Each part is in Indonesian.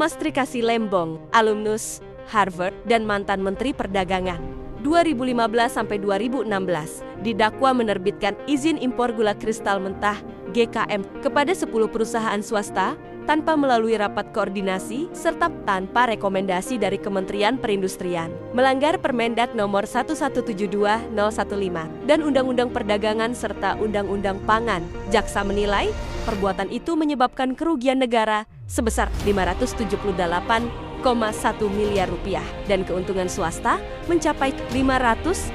Swastrikasi Lembong, alumnus Harvard dan mantan Menteri Perdagangan. 2015-2016 didakwa menerbitkan izin impor gula kristal mentah GKM kepada 10 perusahaan swasta tanpa melalui rapat koordinasi serta tanpa rekomendasi dari Kementerian Perindustrian, melanggar Permendak Nomor 1172015 dan Undang-Undang Perdagangan serta Undang-Undang Pangan. Jaksa menilai perbuatan itu menyebabkan kerugian negara sebesar 578,1 miliar rupiah dan keuntungan swasta mencapai 515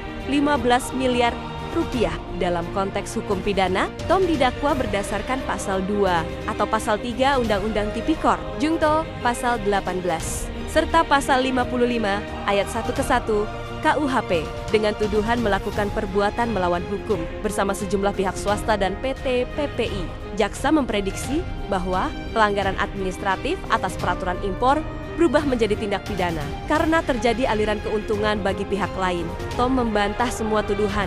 miliar rupiah. Dalam konteks hukum pidana, Tom didakwa berdasarkan pasal 2 atau pasal 3 Undang-Undang Tipikor Junto pasal 18 serta pasal 55 ayat 1 ke 1 KUHP dengan tuduhan melakukan perbuatan melawan hukum bersama sejumlah pihak swasta dan PT PPI. Jaksa memprediksi bahwa pelanggaran administratif atas peraturan impor berubah menjadi tindak pidana karena terjadi aliran keuntungan bagi pihak lain. Tom membantah semua tuduhan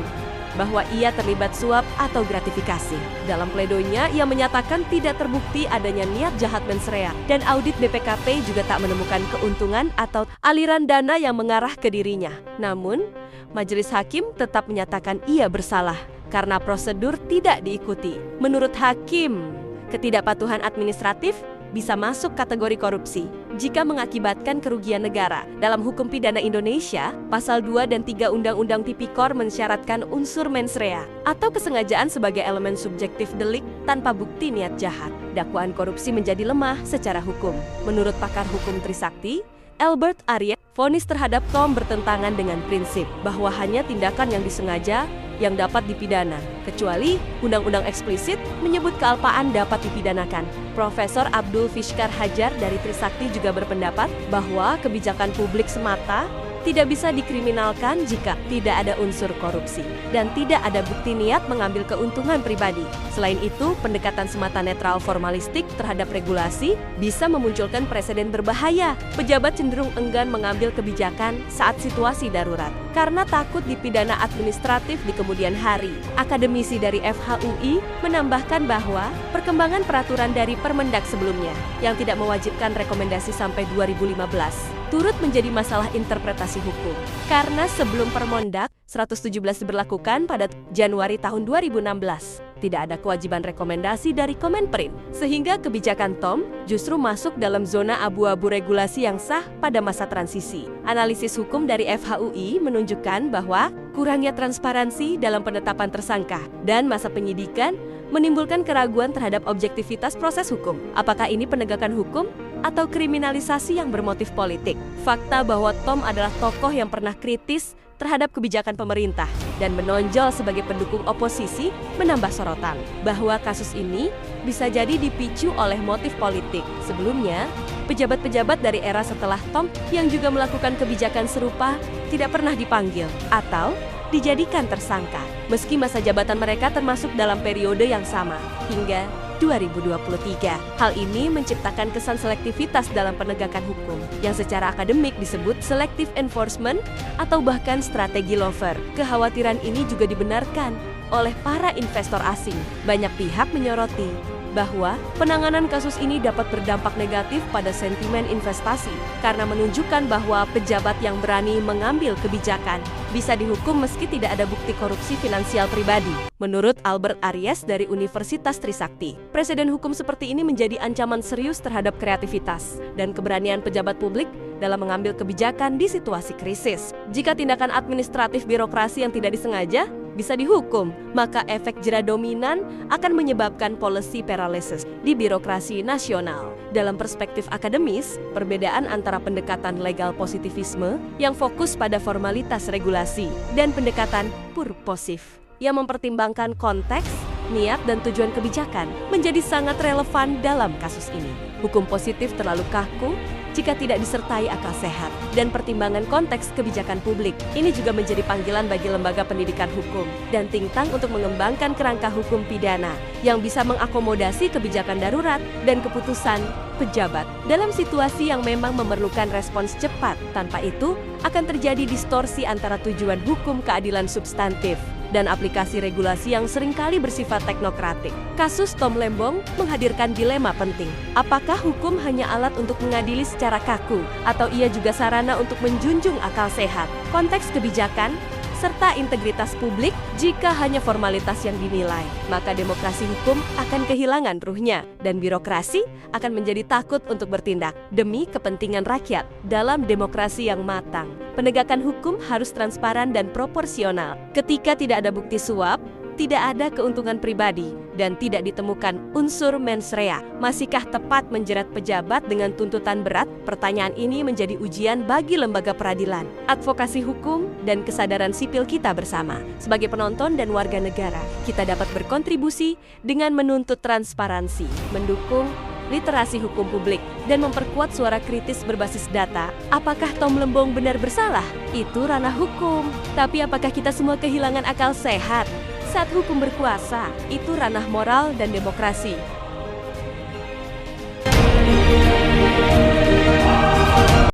bahwa ia terlibat suap atau gratifikasi. Dalam pledoinya, ia menyatakan tidak terbukti adanya niat jahat mensrea dan audit BPKP juga tak menemukan keuntungan atau aliran dana yang mengarah ke dirinya. Namun, majelis hakim tetap menyatakan ia bersalah karena prosedur tidak diikuti. Menurut hakim, ketidakpatuhan administratif bisa masuk kategori korupsi jika mengakibatkan kerugian negara. Dalam hukum pidana Indonesia, pasal 2 dan 3 Undang-Undang Tipikor mensyaratkan unsur mens rea atau kesengajaan sebagai elemen subjektif delik tanpa bukti niat jahat. Dakwaan korupsi menjadi lemah secara hukum. Menurut pakar hukum Trisakti, Albert Aries, vonis terhadap Tom bertentangan dengan prinsip bahwa hanya tindakan yang disengaja yang dapat dipidana, kecuali undang-undang eksplisit menyebut kealpaan dapat dipidanakan. Profesor Abdul Fishkar Hajar dari Trisakti juga berpendapat bahwa kebijakan publik semata tidak bisa dikriminalkan jika tidak ada unsur korupsi dan tidak ada bukti niat mengambil keuntungan pribadi. Selain itu, pendekatan semata netral formalistik terhadap regulasi bisa memunculkan preseden berbahaya. Pejabat cenderung enggan mengambil kebijakan saat situasi darurat karena takut dipidana administratif di kemudian hari. Akademisi dari FHUI menambahkan bahwa perkembangan peraturan dari Permendak sebelumnya yang tidak mewajibkan rekomendasi sampai 2015 turut menjadi masalah interpretasi hukum. Karena sebelum Permendak 117 diberlakukan pada Januari tahun 2016, tidak ada kewajiban rekomendasi dari Kemenperin, sehingga kebijakan Tom justru masuk dalam zona abu-abu regulasi yang sah pada masa transisi. Analisis hukum dari FHUI menunjukkan bahwa kurangnya transparansi dalam penetapan tersangka dan masa penyidikan menimbulkan keraguan terhadap objektivitas proses hukum. Apakah ini penegakan hukum atau kriminalisasi yang bermotif politik? Fakta bahwa Tom adalah tokoh yang pernah kritis terhadap kebijakan pemerintah dan menonjol sebagai pendukung oposisi menambah sorotan bahwa kasus ini bisa jadi dipicu oleh motif politik. Sebelumnya, pejabat-pejabat dari era setelah Tom yang juga melakukan kebijakan serupa tidak pernah dipanggil atau dijadikan tersangka, meski masa jabatan mereka termasuk dalam periode yang sama, hingga 2023. Hal ini menciptakan kesan selektivitas dalam penegakan hukum, yang secara akademik disebut selective enforcement atau bahkan strategi lover. Kekhawatiran ini juga dibenarkan oleh para investor asing. Banyak pihak menyoroti bahwa penanganan kasus ini dapat berdampak negatif pada sentimen investasi karena menunjukkan bahwa pejabat yang berani mengambil kebijakan bisa dihukum meski tidak ada bukti korupsi finansial pribadi. Menurut Albert Aries dari Universitas Trisakti, presiden hukum seperti ini menjadi ancaman serius terhadap kreativitas dan keberanian pejabat publik dalam mengambil kebijakan di situasi krisis. Jika tindakan administratif birokrasi yang tidak disengaja bisa dihukum, maka efek jera dominan akan menyebabkan policy paralysis di birokrasi nasional. Dalam perspektif akademis, perbedaan antara pendekatan legal positivisme yang fokus pada formalitas regulasi dan pendekatan purposif yang mempertimbangkan konteks, niat, dan tujuan kebijakan menjadi sangat relevan dalam kasus ini. Hukum positif terlalu kaku jika tidak disertai akal sehat dan pertimbangan konteks kebijakan publik. Ini juga menjadi panggilan bagi lembaga pendidikan hukum dan think tank untuk mengembangkan kerangka hukum pidana yang bisa mengakomodasi kebijakan darurat dan keputusan pejabat dalam situasi yang memang memerlukan respons cepat. Tanpa itu, akan terjadi distorsi antara tujuan hukum keadilan substantif dan aplikasi regulasi yang seringkali bersifat teknokratik. Kasus Tom Lembong menghadirkan dilema penting. Apakah hukum hanya alat untuk mengadili secara kaku, atau ia juga sarana untuk menjunjung akal sehat, konteks kebijakan, serta integritas publik? Jika hanya formalitas yang dinilai, maka demokrasi hukum akan kehilangan ruhnya, dan birokrasi akan menjadi takut untuk bertindak demi kepentingan rakyat. Dalam demokrasi yang matang, penegakan hukum harus transparan dan proporsional. Ketika tidak ada bukti suap, tidak ada keuntungan pribadi, dan tidak ditemukan unsur mens rea, masihkah tepat menjerat pejabat dengan tuntutan berat? Pertanyaan ini menjadi ujian bagi lembaga peradilan, advokasi hukum, dan kesadaran sipil kita bersama. Sebagai penonton dan warga negara, kita dapat berkontribusi dengan menuntut transparansi, mendukung literasi hukum publik, dan memperkuat suara kritis berbasis data. Apakah Tom Lembong benar bersalah? Itu ranah hukum. Tapi apakah kita semua kehilangan akal sehat saat hukum berkuasa? Itu ranah moral dan demokrasi.